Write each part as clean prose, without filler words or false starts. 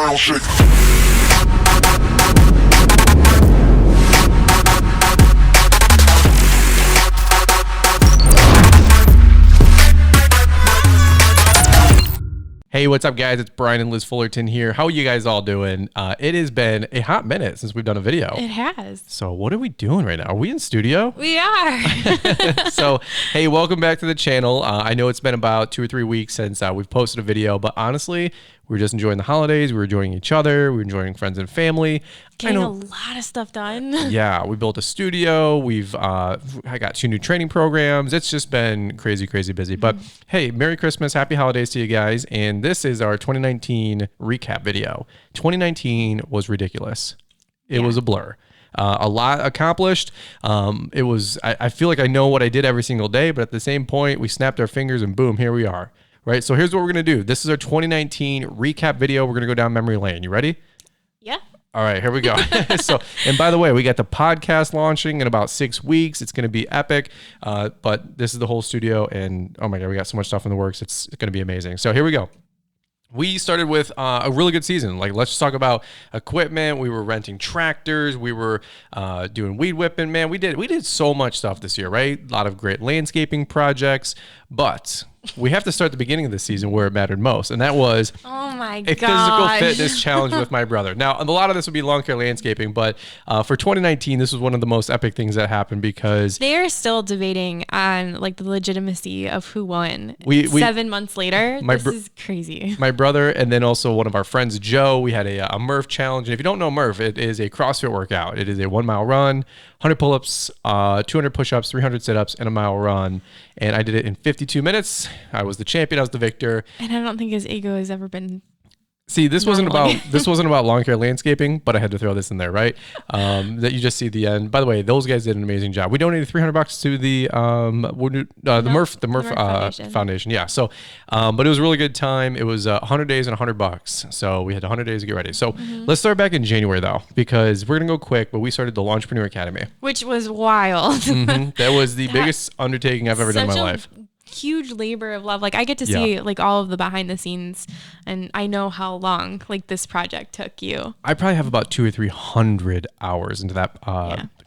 ground shake. Hey, what's up, guys? It's Brian and Liz Fullerton here. How are you guys all doing? It has been a hot minute since we've done a video. It has. So what are we doing right now? Are we in studio? We are. So, hey, welcome back to the channel. I know it's been about 2 or 3 weeks since we've posted a video, but honestly, we were just enjoying the holidays. We were enjoying each other. We were enjoying friends and family. Getting a lot of stuff done. Yeah, we built a studio. I got 2 new training programs. It's just been crazy, crazy busy. But hey, Merry Christmas, Happy Holidays to you guys. And this is our 2019 recap video. 2019 was ridiculous. It was a blur. A lot accomplished. I feel like I know what I did every single day, but at the same point, we snapped our fingers and boom, here we are. Right. So here's what we're going to do. This is our 2019 recap video. We're going to go down memory lane. You ready? Yeah. All right, here we go. And by the way, we got the podcast launching in about 6 weeks. It's going to be epic. But this is the whole studio, and oh my God, we got so much stuff in the works. It's going to be amazing. So here we go. We started with a really good season. Like, let's just talk about equipment. We were renting tractors. We were doing weed whipping. Man, we did so much stuff this year, right? A lot of great landscaping projects. But we have to start the beginning of the season where it mattered most, and that was a physical fitness challenge with my brother. Now, a lot of this would be lawn care landscaping, but for 2019, this was one of the most epic things that happened because they are still debating on like the legitimacy of who won. 7 months later, this is crazy. My brother and then also one of our friends, Joe, we had a Murph challenge. And if you don't know Murph, it is a CrossFit workout. It is a 1 mile run, 100 pull-ups, 200 push-ups, 300 sit-ups, and a mile run. And I did it in 52 minutes. I was the champion. I was the victor. And I don't think his ego has ever been. See, this wasn't about lawn care landscaping, but I had to throw this in there, right? That you just see at the end. By the way, those guys did an amazing job. We donated $300 to the Murph Foundation. Yeah. So, but it was a really good time. It was 100 days and $100. So we had 100 days to get ready. So let's start back in January though, because we're gonna go quick. But we started the Launchpreneur Academy, which was wild. That was the biggest undertaking I've ever done in my life. Huge labor of love. Like, I get to see like all of the behind the scenes, and I know how long like this project took you. I probably have about 200 or 300 hours into that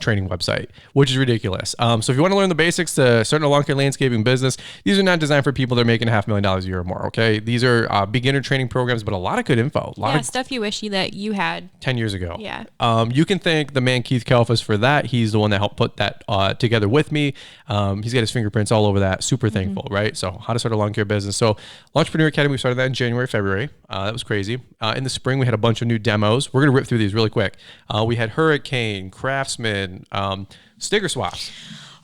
training website, which is ridiculous. So if you want to learn the basics to starting a lawn care landscaping business, these are not designed for people that are making $500,000 a year or more. Okay, these are beginner training programs, but a lot of good info. A lot of stuff you wish that you had 10 years ago. Yeah. You can thank the man Keith Kalfas for that. He's the one that helped put that together with me. He's got his fingerprints all over that. Super thankful. Right? So how to start a lawn care business. So Launchpreneur Academy, we started that in January, February. That was crazy. In the spring, we had a bunch of new demos. We're going to rip through these really quick. We had Hurricane, Craftsman, sticker swaps.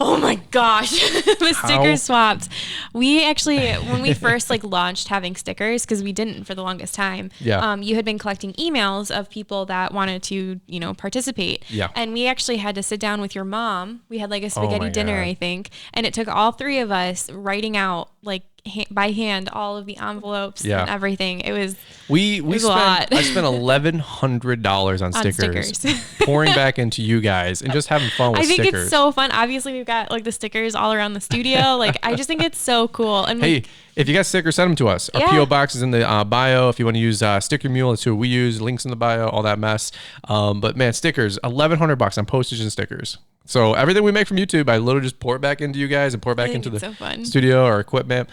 Oh my gosh, the sticker swaps. We actually, when we first like launched having stickers, because we didn't for the longest time, you had been collecting emails of people that wanted to, participate. Yeah. And we actually had to sit down with your mom. We had like a spaghetti dinner, I think. And it took all 3 of us writing out like by hand all of the envelopes and everything. It was a lot. I spent $1,100 on stickers pouring back into you guys and just having fun with stickers. I think it's so fun. Obviously, we've got like the stickers all around the studio. Like, I just think it's so cool. And hey, if you got stickers, send them to us. Our PO box is in the bio. If you want to use Sticker Mule, that's who we use. Links in the bio, all that mess. But man, stickers, $1,100 on postage and stickers. So everything we make from YouTube, I literally just pour it back into you guys and pour it back into the studio or equipment.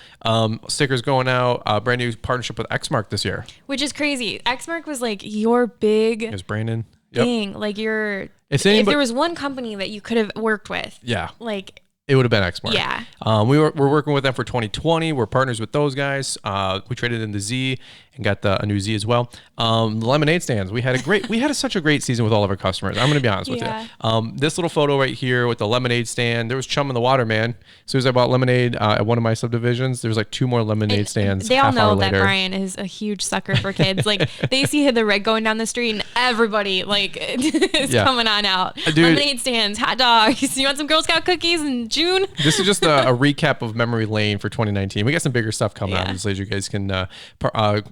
Stickers going out. Brand new partnership with Xmark this year, which is crazy. Xmark was like your big. It was Brandon. Thing. Like if there was one company that you could have worked with, like it would have been Xmark. Yeah. We're working with them for 2020. We're partners with those guys. We traded in the Z and got a new Z as well. The lemonade stands. We had such a great season with all of our customers. I'm going to be honest with you. This little photo right here with the lemonade stand, there was chum in the water, man. As soon as I bought lemonade at one of my subdivisions, there was like 2 more lemonade stands. They all know that Brian is a huge sucker for kids. Like, they see the rig going down the street and everybody like is coming on out. Dude, lemonade stands, hot dogs. You want some Girl Scout cookies in June? This is just a recap of memory lane for 2019. We got some bigger stuff coming out, obviously, as you guys can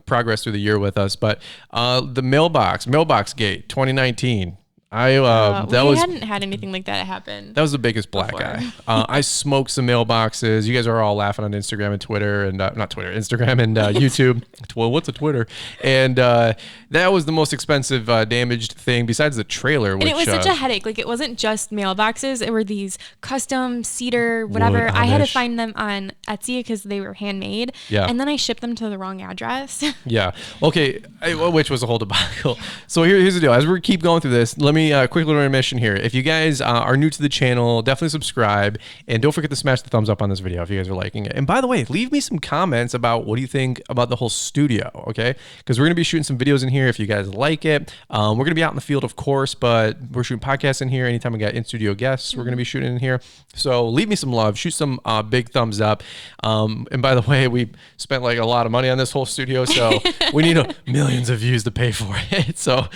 progress through the year with us. But the mailbox gate 2019. We hadn't had anything like that happen. That was the biggest black eye. I smoked some mailboxes. You guys are all laughing on Instagram and Twitter and not Twitter, Instagram and YouTube. Well, what's a Twitter? And that was the most expensive damaged thing besides the trailer. And it was such a headache. Like, it wasn't just mailboxes. It were these custom cedar, whatever. I had to find them on Etsy because they were handmade. Yeah. And then I shipped them to the wrong address. Yeah. Okay. Which was a whole debacle. So here's the deal. As we keep going through this, let me quick little intermission here. If you guys are new to the channel, definitely subscribe, and don't forget to smash the thumbs up on this video if you guys are liking it. And by the way, leave me some comments about what do you think about the whole studio, okay? Because we're gonna be shooting some videos in here if you guys like it. We're gonna be out in the field, of course, but we're shooting podcasts in here. Anytime we got in studio guests, we're gonna be shooting in here. So leave me some love, shoot some big thumbs up. And by the way, we spent like a lot of money on this whole studio, so we need millions of views to pay for it. So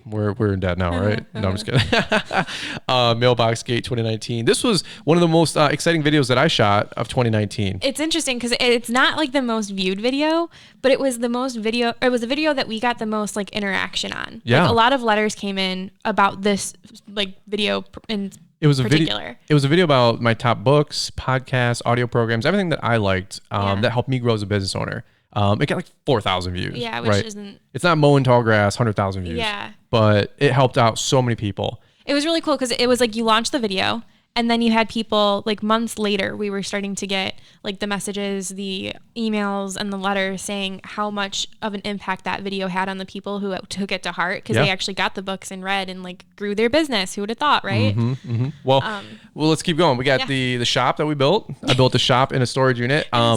we're in debt now, right? No, I'm just kidding. Mailbox Gate 2019. This was one of the most exciting videos that I shot of 2019. It's interesting because it's not like the most viewed video, but it was the most video. It was a video that we got the most like interaction on. Yeah, like, a lot of letters came in about this like video in it was particular. A video. It was a video about my top books, podcasts, audio programs, everything that I liked that helped me grow as a business owner. It got like 4,000 views. Yeah, which isn't. It's not mowing tall grass, 100,000 views. Yeah. But it helped out so many people. It was really cool because it was like you launched the video, and then you had people like months later, we were starting to get like the messages, the emails, and the letters saying how much of an impact that video had on the people who took it to heart because they actually got the books and read and like grew their business. Who would have thought, right? Well, let's keep going. We got the shop that we built. I built a shop in a storage unit. I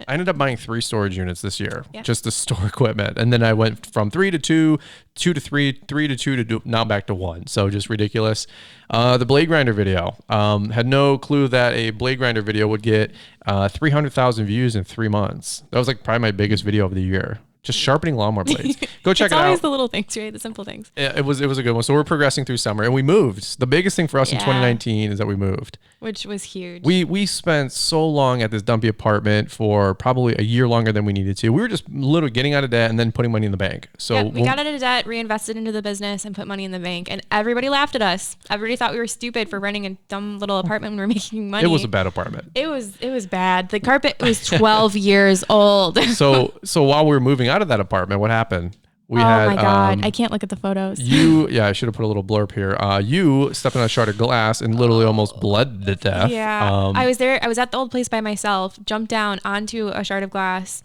ended up buying 3 storage units this year, just to store equipment. And then I went from 3 to 2, 2 to 3, 3 to 2 to now back to 1. So just ridiculous. The blade grinder video. Had no clue that a blade grinder video would get 300,000 views in 3 months. That was like probably my biggest video of the year. Just sharpening lawnmower blades. Go check it out. It's always the little things, right? The simple things. It was a good one. So we're progressing through summer, and we moved. The biggest thing for us in 2019 is that we moved, which was huge. We spent so long at this dumpy apartment for probably a year longer than we needed to. We were just literally getting out of debt and then putting money in the bank. So we got out of debt, reinvested into the business, and put money in the bank. And everybody laughed at us. Everybody thought we were stupid for renting a dumb little apartment when we were making money. It was a bad apartment. It was bad. The carpet was 12 years old. So while we were moving out of that apartment, what happened? We had, my God. I can't look at the photos. I should have put a little blurb here. You stepped on a shard of glass and literally almost bled to death. Yeah. I was there. I was at the old place by myself, jumped down onto a shard of glass.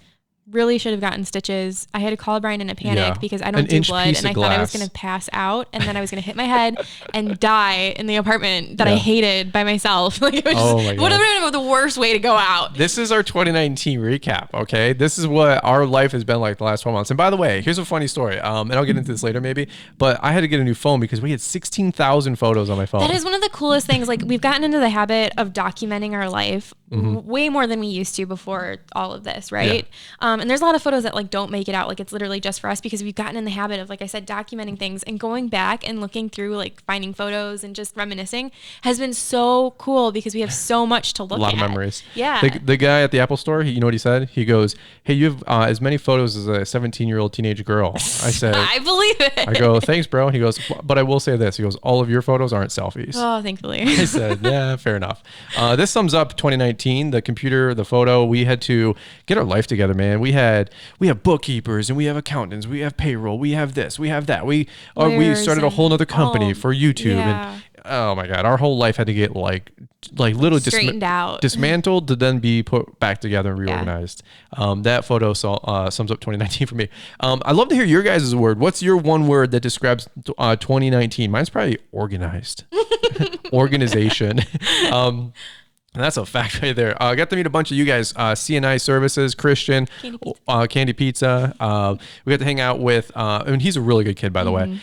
Really should have gotten stitches. I had to call Brian in a panic because I don't do blood, and I thought I was going to pass out, and then I was going to hit my head and die in the apartment that I hated by myself. Like, it was would have been the worst way to go out. This is our 2019 recap. Okay, this is what our life has been like the last 12 months. And by the way, here's a funny story. And I'll get into this later maybe, but I had to get a new phone because we had 16,000 photos on my phone. That is one of the coolest things. Like, we've gotten into the habit of documenting our life way more than we used to before all of this, right? And there's a lot of photos that like don't make it out. Like, it's literally just for us because we've gotten in the habit of, like I said, documenting things, and going back and looking through, like finding photos and just reminiscing has been so cool because we have so much to look at. A lot of memories. Yeah. The guy at the Apple store, you know what he said? He goes, "Hey, you have as many photos as a 17-year-old teenage girl." I said, I believe it. I go, "Thanks, bro." And he goes, "But I will say this." He goes, "All of your photos aren't selfies." Oh, thankfully. I said, "Yeah, fair enough." This sums up 2019. The computer, the photo. We had to get our life together, man. We have bookkeepers, and we have accountants, we have payroll, we have this, we have that. We started a whole nother company for YouTube, and oh my God, our whole life had to get like literally straightened out, dismantled to then be put back together and reorganized. That photo sums up 2019 for me. I'd love to hear your guys' word. What's your one word that describes 2019? Mine's probably organized. Organization. And that's a fact right there. I got to meet a bunch of you guys. CNI Services, Christian, Candy Pizza. We got to hang out with, and he's a really good kid, by the way.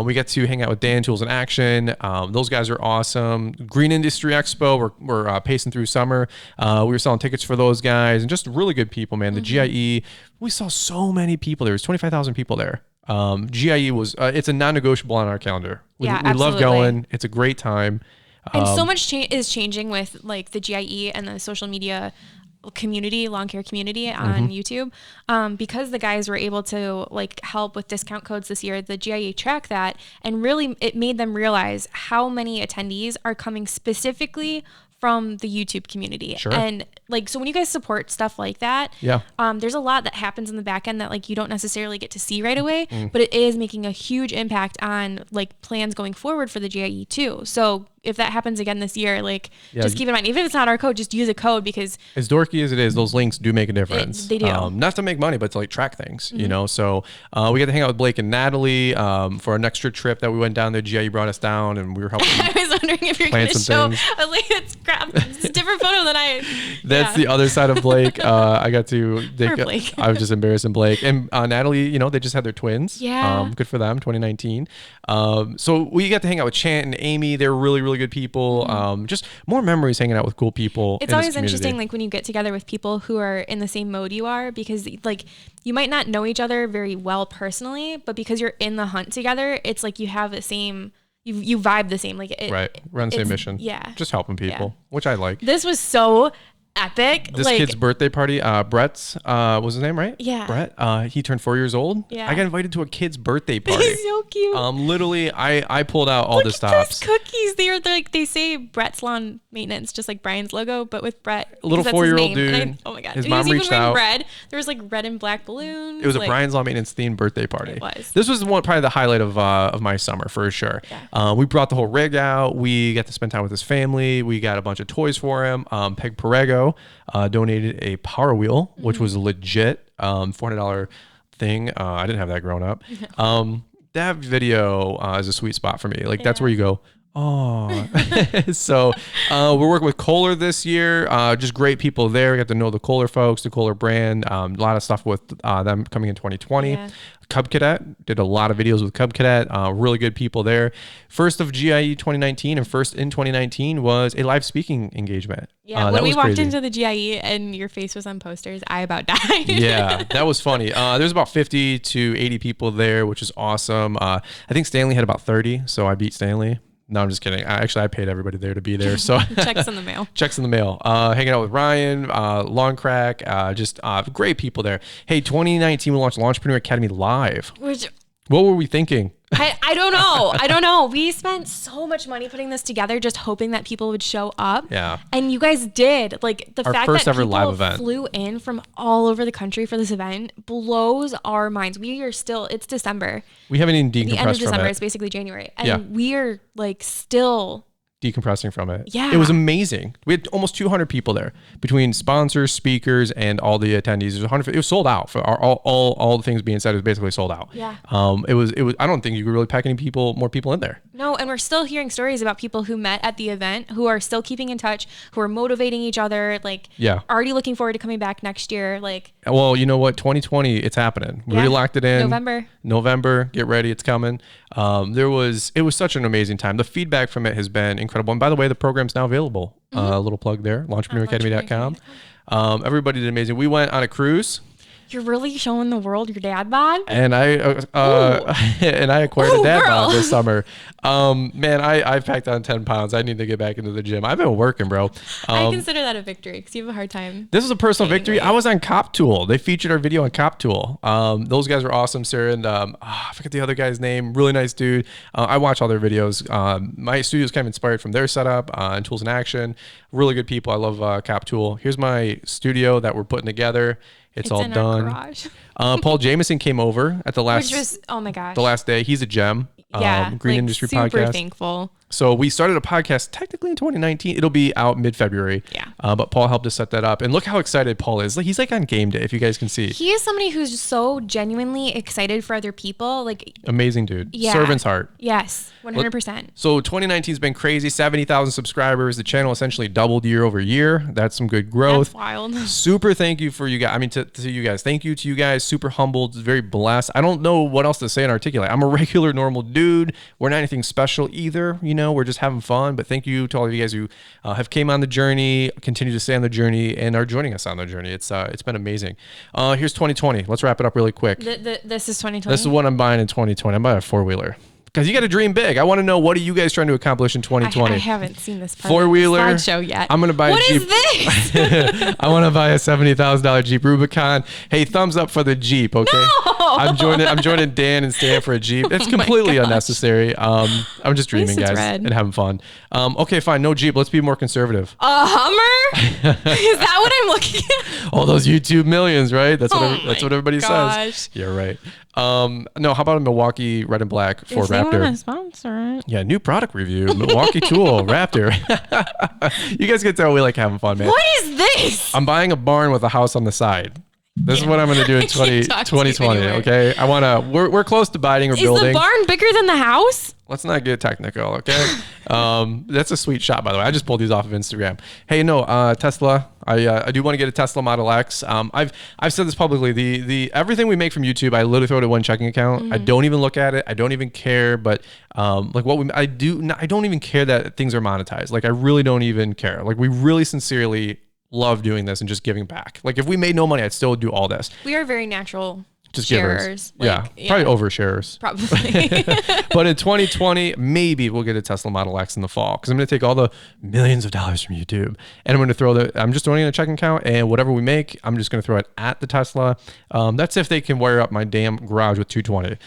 We got to hang out with Dan Tools in Action. Those guys are awesome. Green Industry Expo. We're pacing through summer. We were selling tickets for those guys, and just really good people, man. The GIE, we saw so many people. There was 25,000 people there. GIE was, it's a non-negotiable on our calendar. We love going. It's a great time. And so much is changing with like the GIE and the social media community, lawn care community on YouTube, because the guys were able to like help with discount codes this year. The GIE tracked that, and really it made them realize how many attendees are coming specifically from the YouTube community. Sure. And like, so when you guys support stuff like that, there's a lot that happens in the back end that like you don't necessarily get to see right away, but it is making a huge impact on like plans going forward for the GIE too. So if that happens again this year, like just keep in mind, even if it's not our code, just use a code, because as dorky as it is, those links do make a difference. They do. Not to make money, but to like track things, you know? So we got to hang out with Blake and Natalie for an extra trip that we went down there. GIE brought us down and we were helping. I was wondering if you're going to show a link. It's crap. It's a different photo than I. That's the other side of Blake. I got to. Blake. I was just embarrassing Blake and Natalie. You know, they just had their twins. Yeah. Good for them. 2019. So we got to hang out with Chant and Amy. They're really, really good people. Just more memories hanging out with cool people. It's always interesting, like when you get together with people who are in the same mode you are, because like you might not know each other very well personally, but because you're in the hunt together, it's like you have the same. You vibe the same, like right. We're on the same mission. Yeah, just helping people, which I like. This was so epic. This kid's birthday party, Brett's was his name, right? Yeah. Brett. He turned 4 years old. Yeah. I got invited to a kid's birthday party. He's so cute. Literally, I pulled out all the stops. Those cookies. They're like, they say Brett's Lawn Maintenance, just like Brian's logo, but with Brett. A little 4-year-old dude. Oh my god. His and mom he was reached even wearing out. red. There was like red and black balloons. It was like, a Brian's Lawn Maintenance themed birthday party. It was. This was probably the highlight of my summer for sure. Yeah. We brought the whole rig out. We got to spend time with his family. We got a bunch of toys for him. Peg Perego donated a Power Wheel, which was legit. $400 thing. I didn't have that growing up. That video is a sweet spot for me. Like that's where you go, oh. So we're working with Kohler this year. Just great people there. We got to know the Kohler folks, the Kohler brand. A lot of stuff with them coming in 2020. Yeah. Cub Cadet did a lot of videos with Cub Cadet. Really good people there. First of GIE 2019 and first in 2019 was a live speaking engagement. Yeah, when we walked into the GIE and your face was on posters, I about died. Yeah, that was funny. There's about 50 to 80 people there, which is awesome. I think Stanley had about 30, so I beat Stanley. No, I'm just kidding. I paid everybody there to be there. So checks in the mail. Checks in the mail. Hanging out with Ryan, Lawn Crack, just great people there. Hey, 2019 we launched Launchpreneur Academy Live. What were we thinking? I don't know. I don't know. We spent so much money putting this together, just hoping that people would show up. Yeah. And you guys did. Like the fact first that ever people live event. flew in from all over the country for this event blows our minds. We are still, it's December. We haven't even decompressed the end of December. from it. It's basically January. And we are like still decompressing from it. Yeah. It was amazing. We had almost 200 people there between sponsors, speakers, and all the attendees. It was sold out for all the things being said. It was basically sold out. Yeah. It was, I don't think you could really pack any more people in there. No. And we're still hearing stories about people who met at the event, who are still keeping in touch, who are motivating each other, like already looking forward to coming back next year. Like, well, you know what? 2020, it's happening. We already locked it in. November, get ready. It's coming. It was such an amazing time. The feedback from it has been incredible. And by the way, the program's now available. A little plug there, launchpreneuracademy.com. Everybody did amazing. We went on a cruise. You're really showing the world your dad bod? And I acquired a dad bod this summer. Man, I've packed on 10 pounds. I need to get back into the gym. I've been working, bro. I consider that a victory because you have a hard time. This is a personal victory. I was on Cop Tool. They featured our video on Cop Tool. Those guys were awesome, Sarah. And I forget the other guy's name. Really nice dude. I watch all their videos. My studio is kind of inspired from their setup and Tools in Action. Really good people. I love Cop Tool. Here's my studio that we're putting together. It's all done. Paul Jameson came over at the last. Which was, oh my gosh, the last day. He's a gem. Yeah, Green Industry super Podcast. Thankful. So we started a podcast technically in 2019. It'll be out mid-February. Yeah. But Paul helped us set that up. And look how excited Paul is. Like he's like on game day, if you guys can see. He is somebody who's so genuinely excited for other people. Like amazing dude. Yeah. Servant's heart. Yes, 100%. So 2019 has been crazy. 70,000 subscribers. The channel essentially doubled year over year. That's some good growth. That's wild. Super thank you for you guys. I mean, to you guys. Thank you to you guys. Super humbled. Very blessed. I don't know what else to say and articulate. I'm a regular, normal dude. We're not anything special either. You know, we're just having fun. But thank you to all of you guys who have came on the journey, continue to stay on the journey, and are joining us on the journey. It's been amazing. Here's 2020. Let's wrap it up really quick. This is 2020. This is what I'm buying in 2020. I'm buying a 4-wheeler. Because you got to dream big. I want to know, what are you guys trying to accomplish in 2020? I haven't seen this part Four-wheeler of the slideshow yet. I'm going to buy What a Jeep. is this? I want to buy a $70,000 Jeep Rubicon. Hey, thumbs up for the Jeep, okay? No! I'm joining Dan and Stan for a Jeep. It's completely unnecessary. I'm just dreaming, guys, and having fun. Okay, fine. No Jeep. Let's be more conservative. A Hummer? Is that what I'm looking at? All those YouTube millions, right? That's what everybody says. You're right. No, how about a Milwaukee red and black Ford Raptor? They want to sponsor it. Yeah, new product review. Milwaukee Tool Raptor. You guys can tell we like having fun, man. What is this? I'm buying a barn with a house on the side. This is what I'm going to do in 2020. Okay, we're close to buying or building. Is the barn bigger than the house? Let's not get technical, okay? That's a sweet shot, by the way. I just pulled these off of Instagram. Hey, no, Tesla. I do want to get a Tesla Model X. I've said this publicly. The everything we make from YouTube, I literally throw it in one checking account. Mm-hmm. I don't even look at it. I don't even care. But like I don't even care that things are monetized. Like I really don't even care. Like we really sincerely love doing this and just giving back. Like if we made no money, I'd still do all this. We are very natural. Just sharers. Like, yeah, probably oversharers. Probably. But in 2020, maybe we'll get a Tesla Model X in the fall, because I'm going to take all the millions of dollars from YouTube and I'm going to I'm just throwing in a checking account, and whatever we make, I'm just going to throw it at the Tesla. That's if they can wire up my damn garage with 220.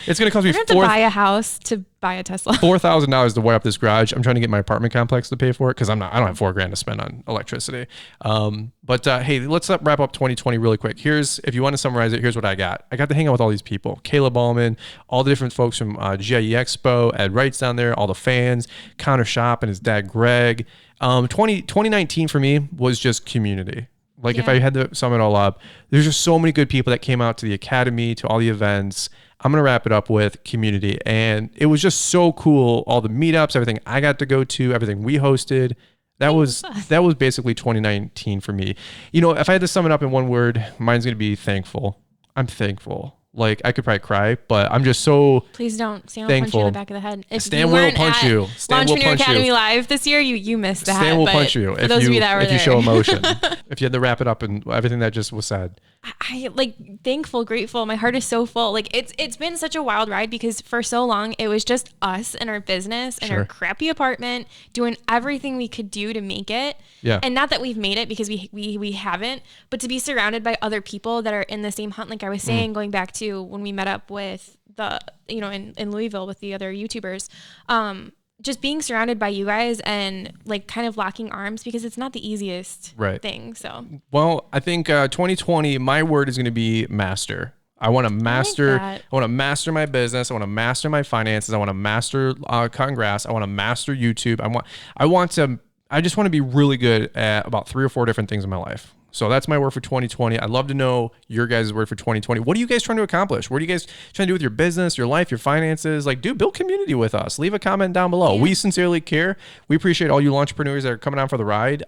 It's going to cost me to buy a house to buy a Tesla. $4,000 to wire up this garage. I'm trying to get my apartment complex to pay for it, because I don't have $4,000 to spend on electricity. But hey, let's wrap up 2020 really quick. If you want to summarize it, here's what I got. I got to hang out with all these people. Caleb Ballman, all the different folks from GIE Expo, Ed Wright's down there, all the fans, Connor Shop and his dad, Greg. 2019 for me was just community. Like if I had to sum it all up, there's just so many good people that came out to the academy, to all the events. I'm going to wrap it up with community. And it was just so cool. All the meetups, everything I got to go to, everything we hosted. That was basically 2019 for me. You know, if I had to sum it up in one word, mine's going to be thankful. I'm thankful. Like I could probably cry, but I'm just so Please don't. Stan will thankful. Punch you in the back of the head. If Stan will punch you. Stan will punch Academy you. Live this year, you missed that. Stan will punch you for those of you that were there. If you show emotion. If you had to wrap it up and everything that just was said. I like thankful, grateful. My heart is so full. Like it's been such a wild ride, because for so long it was just us and our business and our crappy apartment doing everything we could do to make it. Yeah. And not that we've made it, because we haven't, but to be surrounded by other people that are in the same hunt. Like I was saying, going back to when we met up with in Louisville with the other YouTubers, just being surrounded by you guys and like kind of locking arms, because it's not the easiest thing. So, well, I think 2020, my word is going to be master. I want to master. I want to master my business. I want to master my finances. I want to master cutting grass. I want to master YouTube. I just want to be really good at about 3 or 4 different things in my life. So that's my word for 2020. I'd love to know your guys' word for 2020. What are you guys trying to accomplish? What are you guys trying to do with your business, your life, your finances? Like, build community with us. Leave a comment down below. Yeah. We sincerely care. We appreciate all you entrepreneurs that are coming on for the ride.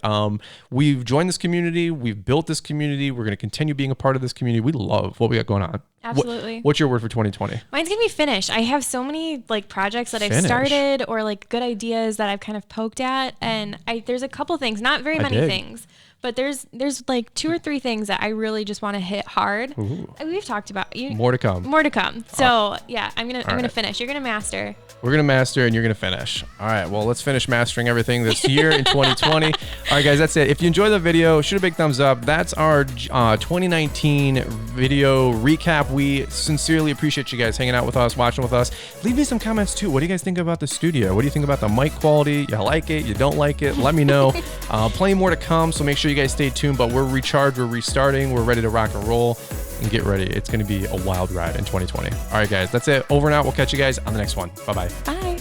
We've joined this community. We've built this community. We're going to continue being a part of this community. We love what we got going on. Absolutely. What's your word for 2020? Mine's going to be finish. I have so many like projects that I've started, or like good ideas that I've kind of poked at. And there's a couple things, not very many things. But there's like 2 or 3 things that I really just want to hit hard. Ooh. We've talked about more to come. More to come. So yeah, I'm gonna finish. You're gonna master. We're gonna master, and you're gonna finish. All right. Well, let's finish mastering everything this year in 2020. All right, guys. That's it. If you enjoyed the video, shoot a big thumbs up. That's our 2019 video recap. We sincerely appreciate you guys hanging out with us, watching with us. Leave me some comments too. What do you guys think about the studio? What do you think about the mic quality? You like it? You don't like it? Let me know. Plenty more to come. So make sure you guys stay tuned, but we're recharged, we're restarting, we're ready to rock and roll, and get ready. It's going to be a wild ride in 2020. All right, guys, that's it. Over and out. We'll catch you guys on the next one. Bye-bye. Bye.